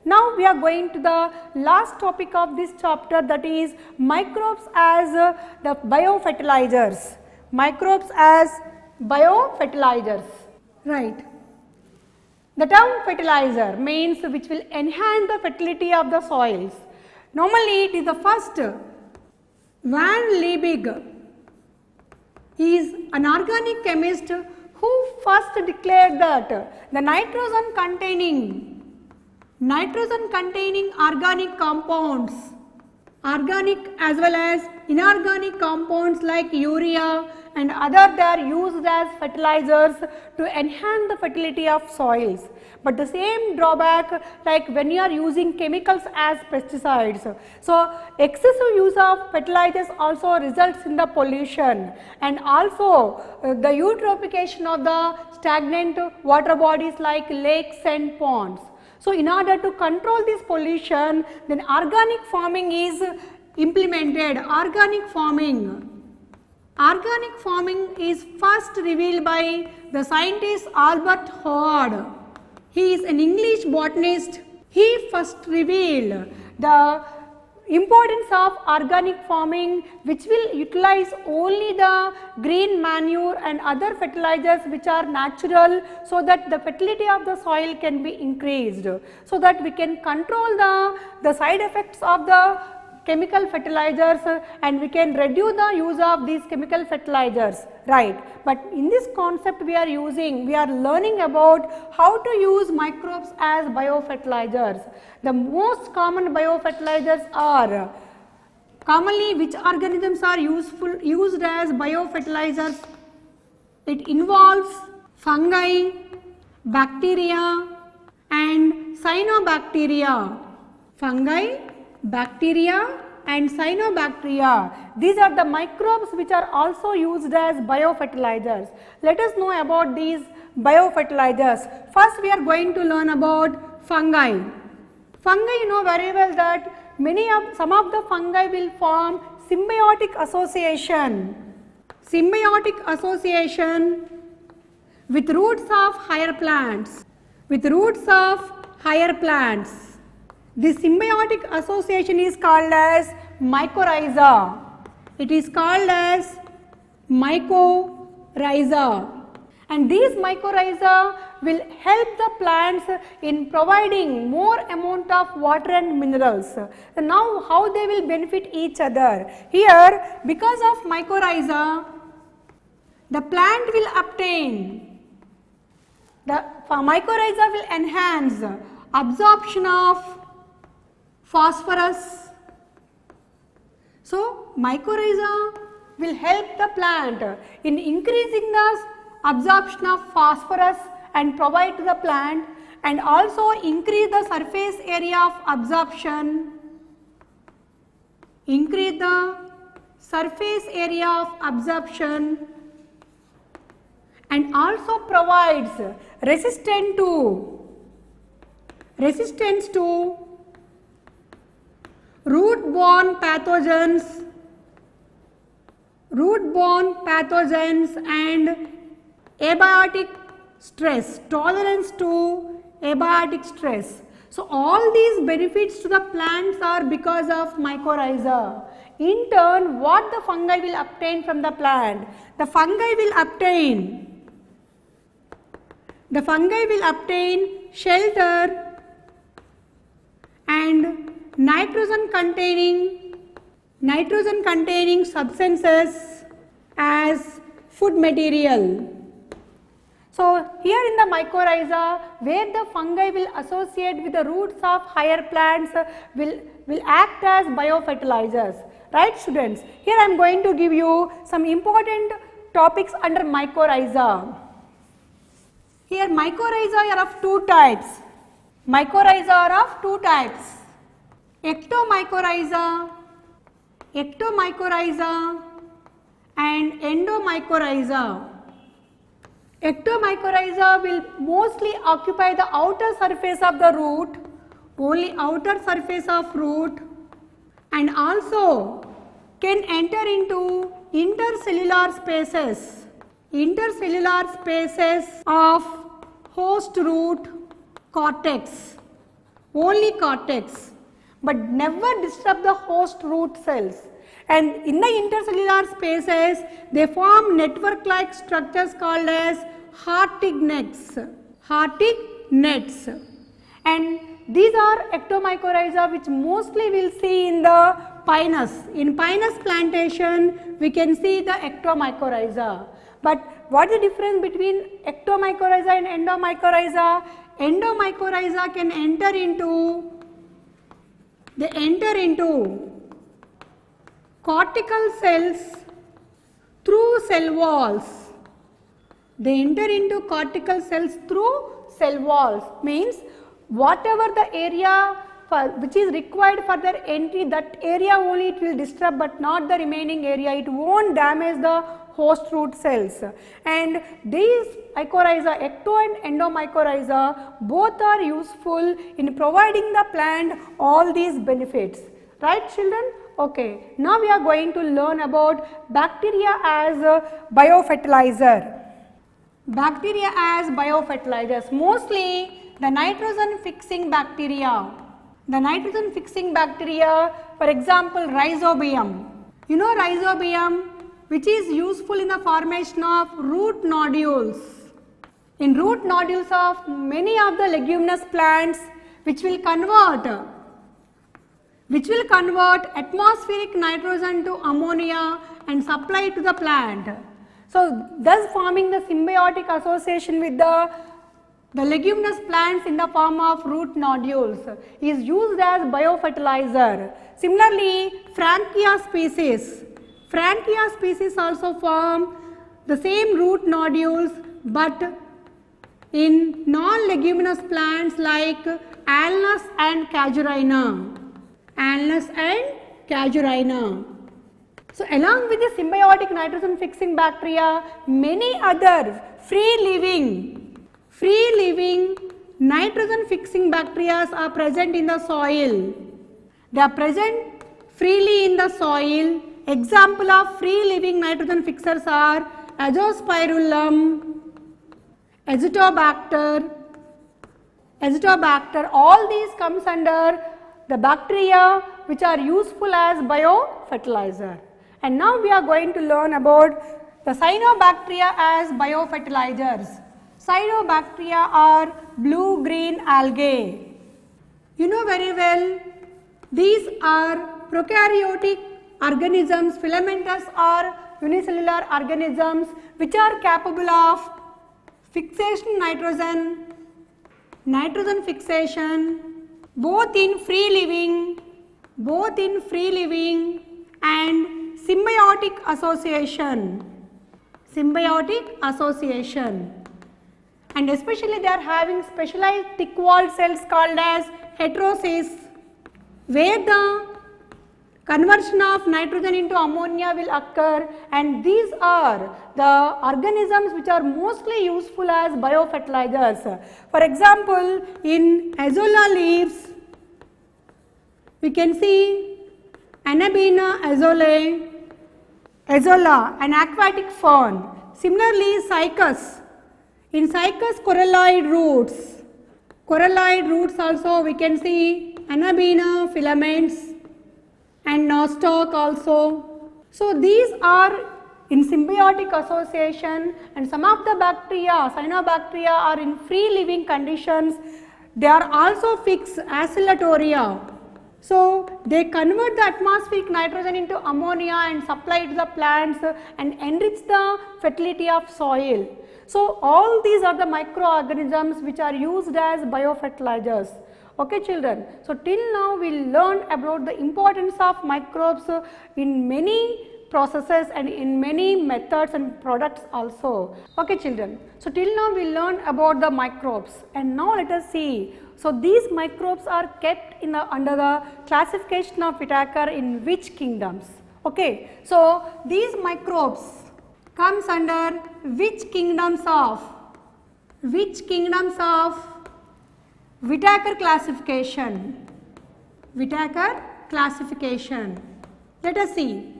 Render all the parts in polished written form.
Now we are going to the last topic of this chapter, that is microbes as the biofertilizers. Microbes as biofertilizers, right. The term fertilizer means which will enhance the fertility of the soils. Normally it is the first. Van Liebig is an organic chemist who first declared that the nitrogen containing organic compounds, organic as well as inorganic compounds like urea and other, they are used as fertilizers to enhance the fertility of soils. But the same drawback like when you are using chemicals as pesticides. So excessive use of fertilizers also results in the pollution and also the eutrophication of the stagnant water bodies like lakes and ponds. So in order to control this pollution, then organic farming is implemented. Organic farming is first revealed by the scientist Albert Howard. He is an English botanist. He first revealed the importance of organic farming, which will utilize only the green manure and other fertilizers which are natural, so that the fertility of the soil can be increased, so that we can control the side effects of the chemical fertilizers and we can reduce the use of these chemical fertilizers, right. But in this concept we are learning about how to use microbes as biofertilizers. The most common biofertilizers are, commonly which organisms are used as biofertilizers? It involves fungi, bacteria and cyanobacteria. Fungi, bacteria and cyanobacteria, these are the microbes which are also used as biofertilizers. Let us know about these biofertilizers. First we are going to learn about fungi. Fungi, you know very well that some of the fungi will form symbiotic association with roots of higher plants. This symbiotic association is called as mycorrhiza. It is called as mycorrhiza. And these mycorrhiza will help the plants in providing more amount of water and minerals. And now how they will benefit each other? Here, because of mycorrhiza, the plant will obtain, the mycorrhiza will enhance absorption of phosphorus. So mycorrhiza will help the plant in increasing the absorption of phosphorus and provide to the plant, and also increase the surface area of absorption, and also provides resistance to root-borne pathogens and abiotic stress, tolerance to abiotic stress. So all these benefits to the plants are because of mycorrhiza. In turn, what the fungi will obtain from the plant? The fungi will obtain shelter and nitrogen containing substances as food material. So here in the mycorrhiza, where the fungi will associate with the roots of higher plants, will act as biofertilizers, right students? Here I am going to give you some important topics under mycorrhiza. Here mycorrhiza are of two types. Ectomycorrhiza and endomycorrhiza. Ectomycorrhiza will mostly occupy the outer surface of the root, only outer surface of root, and also can enter into intercellular spaces of host root cortex. only cortex, but never disturb the host root cells. And in the intercellular spaces, they form network-like structures called as Hartig nets. Hartig nets. And these are ectomycorrhiza which mostly we'll see in the pinus. In pinus plantation, we can see the ectomycorrhiza. But what is the difference between ectomycorrhiza and endomycorrhiza? Endomycorrhiza can enter into cortical cells through cell walls. They enter into cortical cells through cell walls, means whatever the area which is required for their entry, that area only it will disturb, but not the remaining area. It won't damage the host root cells. And these mycorrhiza, ecto and endomycorrhiza, both are useful in providing the plant all these benefits. Right, children? Okay. Now we are going to learn about bacteria as a biofertilizer. Bacteria as biofertilizers. Mostly the nitrogen fixing bacteria. The nitrogen fixing bacteria, for example, rhizobium. You know rhizobium, which is useful in the formation of root nodules. In root nodules of many of the leguminous plants, which will convert atmospheric nitrogen to ammonia and supply it to the plant. So, thus forming the symbiotic association with the leguminous plants in the form of root nodules is used as biofertilizer. Similarly, Frankia species also form the same root nodules, but in non-leguminous plants like Alnus and Casuarina. So, along with the symbiotic nitrogen fixing bacteria, many other free living nitrogen fixing bacteria are present in the soil. They are present freely in the soil. Example of free living nitrogen fixers are Azospirillum, Azotobacter. All these comes under the bacteria which are useful as biofertilizer. And now we are going to learn about the cyanobacteria as biofertilizers. Cyanobacteria are blue-green algae. You know very well, these are prokaryotic organisms, filamentous or unicellular organisms which are capable of fixation nitrogen fixation both in free living and symbiotic association. And especially they are having specialized thick walled cells called as heterocysts, where the conversion of nitrogen into ammonia will occur, and these are the organisms which are mostly useful as biofertilizers. For example, in azolla leaves, we can see Anabaena azolla, an aquatic fern. Similarly, cycas. In cycas, coralloid roots also we can see Anabaena filaments and nostoc also. So, these are in symbiotic association, and some of the bacteria, cyanobacteria, are in free living conditions. They are also fixed oscillatoria. So, they convert the atmospheric nitrogen into ammonia and supply it to the plants and enrich the fertility of soil. So, all these are the microorganisms which are used as biofertilizers. Okay, children. So, till now we learned about the importance of microbes in many processes and in many methods and products also. Okay, children. So, till now we learned about the microbes, and now let us see. So, these microbes are kept in under the classification of Whitaker in which kingdoms? Okay. So, these microbes comes under which kingdoms of Whitaker classification? Let us see.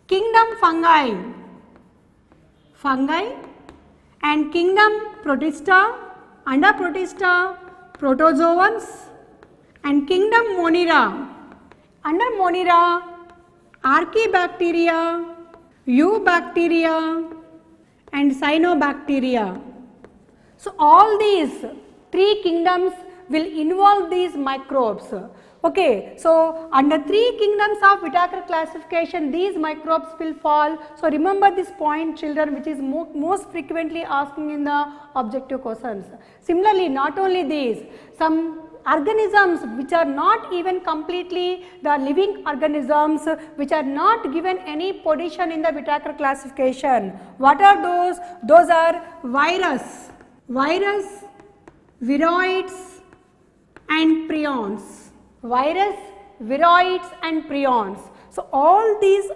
Kingdom fungi, and kingdom protista, under protista, protozoans, and kingdom Monera. Under Monera, Archaebacteria, Eubacteria, and Cyanobacteria. So all these three kingdoms will involve these microbes. Okay, so under three kingdoms of Whittaker classification, these microbes will fall. So remember this point, children, which is most frequently asking in the objective questions. Similarly, not only these, some organisms which are not even completely the living organisms, which are not given any position in the Whittaker classification. What are those? Those are virus, viroids, and prions. Virus, viroids, and prions. So all these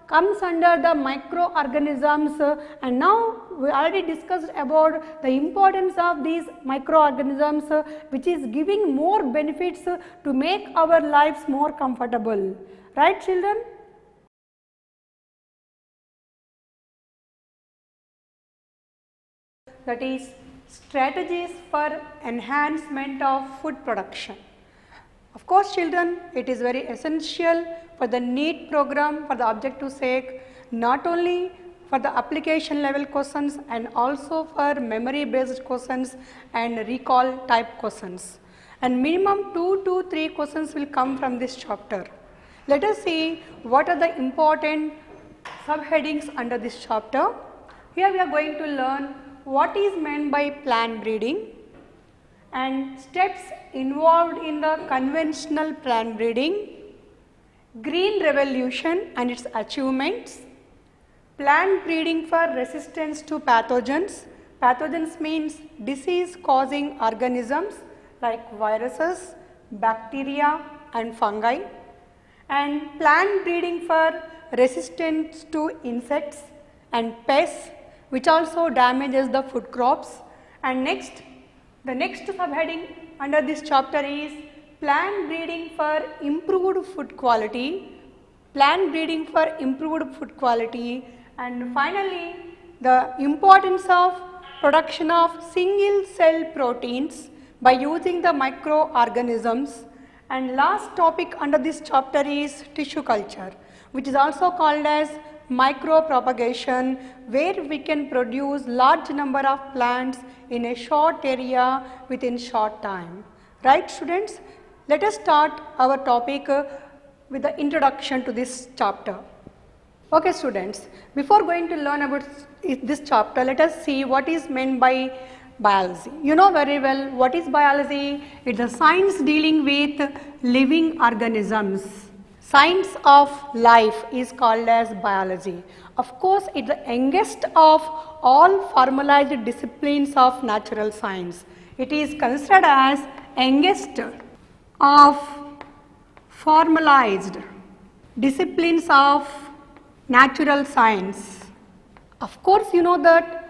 comes under the microorganisms, and now we already discussed about the importance of these microorganisms, which is giving more benefits to make our lives more comfortable. Right, children? That is strategies for enhancement of food production. Of course, children, it is very essential for the NEET program for the objective sake, not only for the application level questions and also for memory based questions and recall type questions. And minimum 2 to 3 questions will come from this chapter. Let us see what are the important subheadings under this chapter. Here we are going to learn what is meant by plant breeding and steps involved in the conventional plant breeding, green revolution and its achievements, plant breeding for resistance to pathogens. Pathogens means disease causing organisms like viruses, bacteria and fungi, and plant breeding for resistance to insects and pests which also damages the food crops. And the next subheading under this chapter is plant breeding for improved food quality, and finally the importance of production of single cell proteins by using the microorganisms. And last topic under this chapter is tissue culture, which is also called as micropropagation, where we can produce large number of plants in a short area within short time. Right, students? Let us start our topic with the introduction to this chapter. Okay, students, before going to learn about this chapter, let us see what is meant by biology. You know very well what is biology. It's a science dealing with living organisms. Science of life is called as biology. Of course, it's the youngest of all formalized disciplines of natural science. It is considered as youngest of formalized disciplines of natural science. Of course, you know that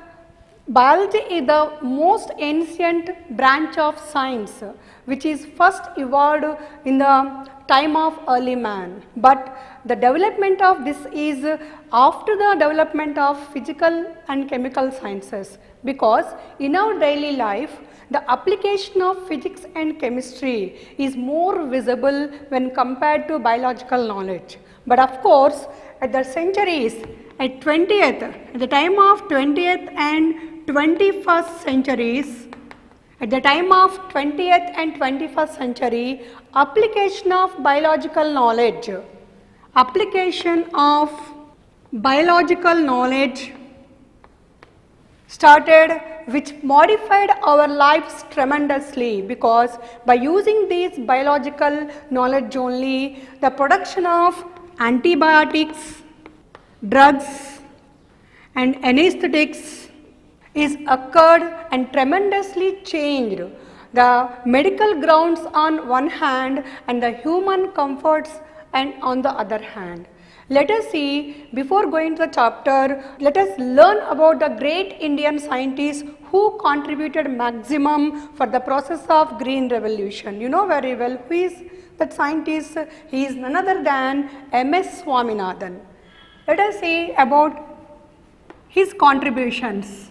biology is the most ancient branch of science, which is first evolved in the time of early man, but the development of this is after the development of physical and chemical sciences, because in our daily life the application of physics and chemistry is more visible when compared to biological knowledge. But of course, at the centuries, at the time of 20th and 21st centuries, at the time of 20th and 21st century, application of biological knowledge started, which modified our lives tremendously, because by using this biological knowledge only, the production of antibiotics, drugs and anesthetics is occurred and tremendously changed the medical grounds on one hand and the human comforts and on the other hand. Let us see, before going to the chapter, let us learn about the great Indian scientists who contributed maximum for the process of green revolution. You know very well who is that scientist. He is none other than M.S. Swaminathan. Let us see about his contributions.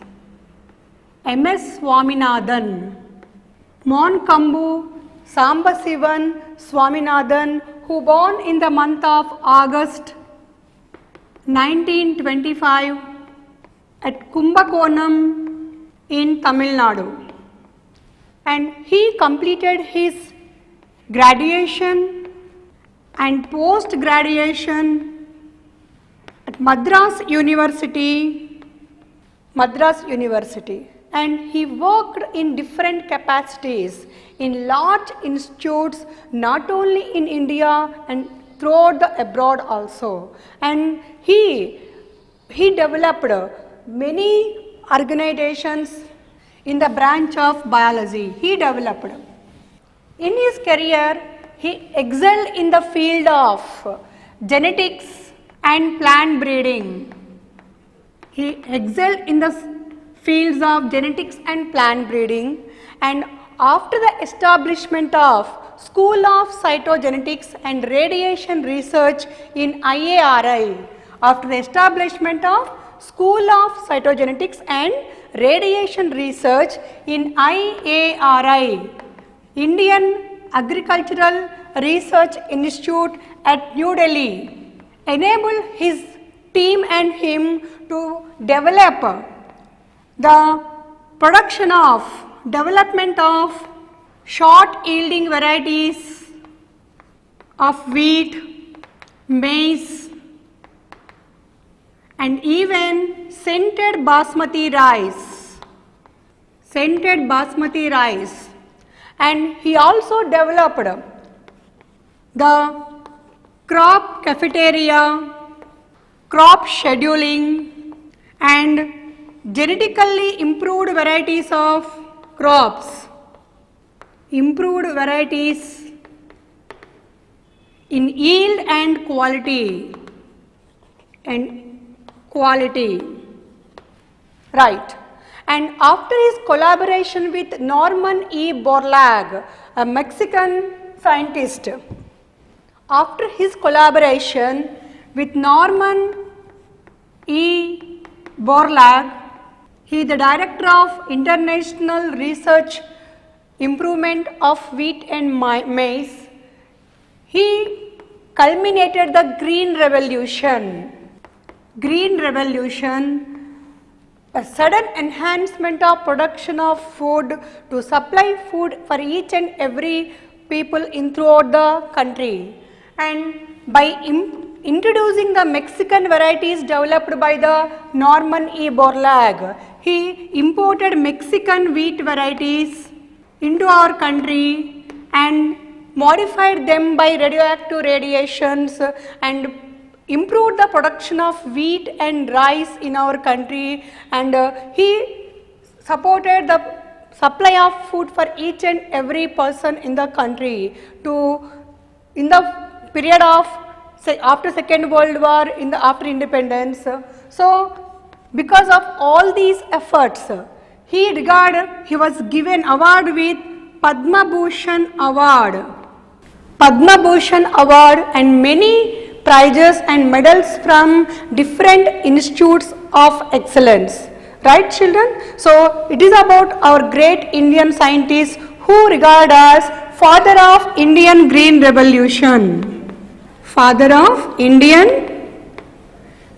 M.S. Swaminathan Monkambu Sambasivan Swaminathan, who born in the month of August 1925 at Kumbakonam in Tamil Nadu, and he completed his graduation and post-graduation at Madras University, and he worked in different capacities in large institutes not only in India and throughout the abroad also, and he developed many organizations in the branch of biology. He developed. In his career, he excelled in the field of genetics and plant breeding. He excelled in the fields of genetics and plant breeding, and after the establishment of School of Cytogenetics and Radiation Research in IARI, after the establishment of School of Cytogenetics and Radiation Research in IARI, Indian Agricultural Research Institute at New Delhi, enabled his team and him to develop the development of short yielding varieties of wheat, maize, and even scented basmati rice. And he also developed the crop cafeteria, crop scheduling, and genetically improved varieties of crops, improved varieties in yield and quality, right. And after his collaboration with Norman E. Borlaug, a Mexican scientist, after his collaboration with Norman E. Borlaug, he is the director of International Research Improvement of Wheat and Maize. He culminated the Green Revolution, a sudden enhancement of production of food to supply food for each and every people throughout the country. And by introducing the Mexican varieties developed by the Norman E. Borlaug, he imported Mexican wheat varieties into our country and modified them by radioactive radiations and improved the production of wheat and rice in our country, and he supported the supply of food for each and every person in the country in the period of after Second World War, after independence. So because of all these efforts, he was given award with Padma Bhushan Award and many prizes and medals from different institutes of excellence. Right, children? So it is about our great Indian scientist who regard as father of Indian Green Revolution. Father of Indian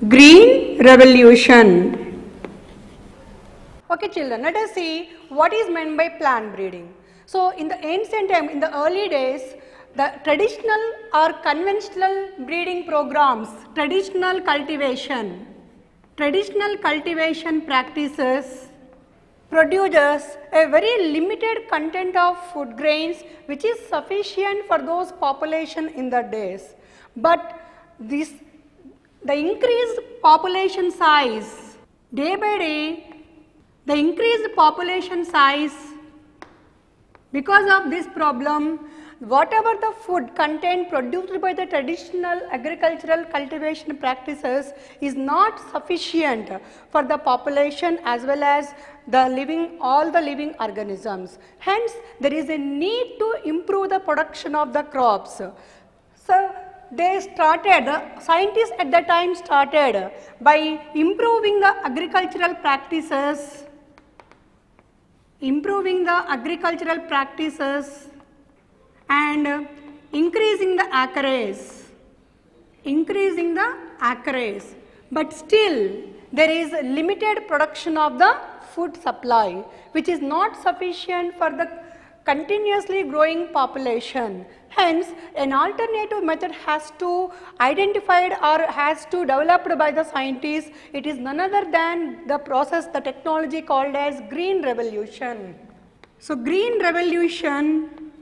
Green Revolution. Okay, children, let us see what is meant by plant breeding. So in the ancient time, in the early days, the traditional or conventional breeding programs, traditional cultivation practices produces a very limited content of food grains which is sufficient for those population in the days. But the increased population size, day by day, the increased population size, because of this problem, whatever the food content produced by the traditional agricultural cultivation practices is not sufficient for the population as well as all the living organisms. Hence, there is a need to improve the production of the crops. So, the scientists at that time started by improving the agricultural practices improving the agricultural practices and increasing the acreage, but still there is limited production of the food supply, which is not sufficient for the continuously growing population. Hence, an alternative method has to identified or has to developed by the scientists. It is none other than the process, the technology called as green revolution. So, green revolution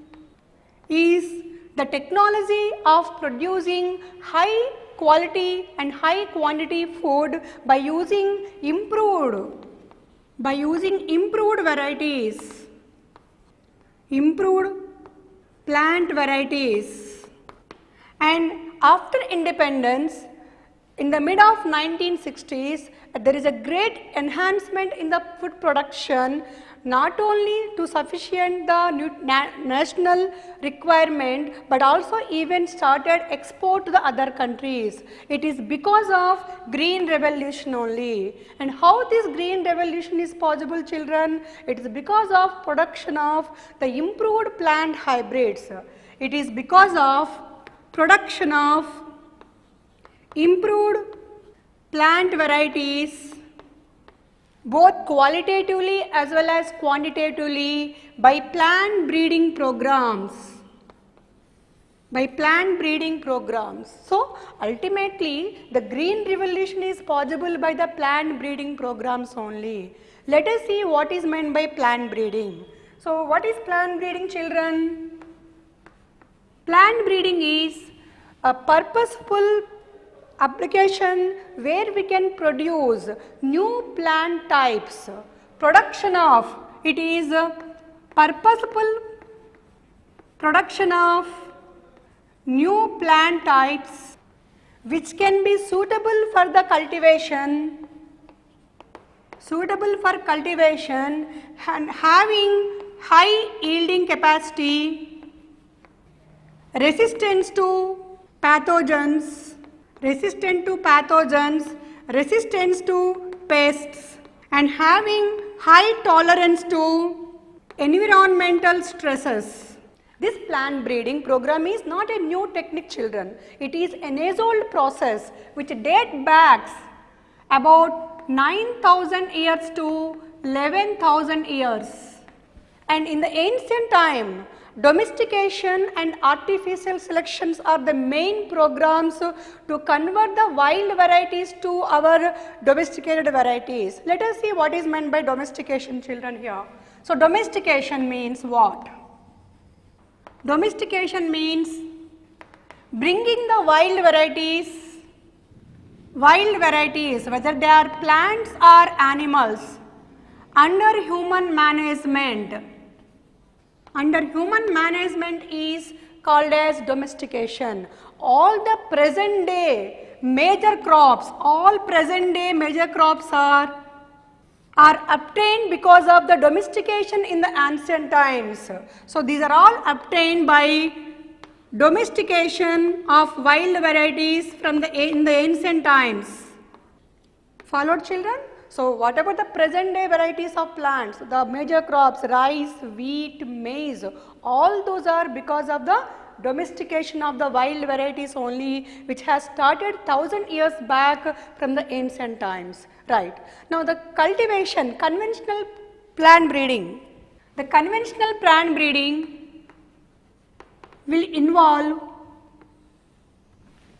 is the technology of producing high quality and high quantity food by using improved varieties, improved plant varieties. And after independence, in the mid of 1960s, there is a great enhancement in the food production, not only to sufficient the national requirement, but also even started export to the other countries. It is because of green revolution only. And how this green revolution is possible, children? It is because of production of the improved plant hybrids. It is because of production of improved plant varieties, both qualitatively as well as quantitatively, by plant breeding programs. So, ultimately the green revolution is possible by the plant breeding programs only. Let us see what is meant by plant breeding. So, what is plant breeding, children? Plant breeding is a purposeful application where we can produce new plant types. Production of, it is purposeful production of new plant types which can be suitable for the cultivation, and having high yielding capacity, resistance to pathogens, resistance to pests, and having high tolerance to environmental stresses. This plant breeding program is not a new technique, children. It is an age-old process which dates back about 9,000 years to 11,000 years. And in the ancient time, domestication and artificial selections are the main programs to convert the wild varieties to our domesticated varieties. Let us see what is meant by domestication, children, here. So, domestication means what? Domestication means bringing the wild varieties, whether they are plants or animals, under human management. Under human management is called as domestication. All the present day major crops, are obtained because of the domestication in the ancient times. So, these are all obtained by domestication of wild varieties from in the ancient times. Followed, children? So, what about the present day varieties of plants? The major crops, rice, wheat, maize, all those are because of the domestication of the wild varieties only, which has started 1,000 years back from the ancient times. Right. Now, the cultivation, conventional plant breeding. The conventional plant breeding will involve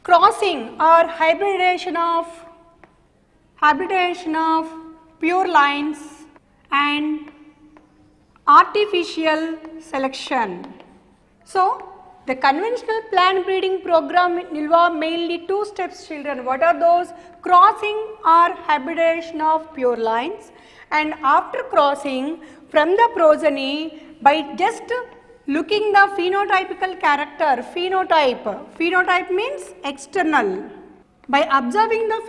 crossing or hybridization of pure lines and artificial selection. So, the conventional plant breeding program involve mainly two steps, children. What are those? Crossing or hybridization of pure lines, and after crossing from the progeny, by just looking the phenotypical character, phenotype means external. By observing the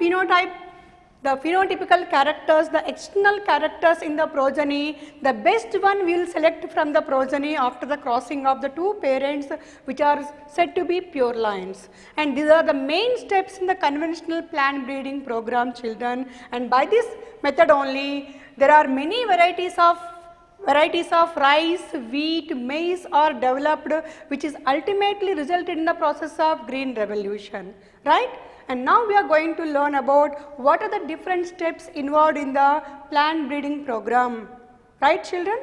phenotypical characters, the external characters in the progeny, the best one we will select from the progeny after the crossing of the two parents, which are said to be pure lines. And these are the main steps in the conventional plant breeding program, children. And by this method only, there are many varieties of varieties of rice, wheat, maize are developed, which is ultimately resulted in the process of green revolution, right? And now we are going to learn about what are the different steps involved in the plant breeding program, right children?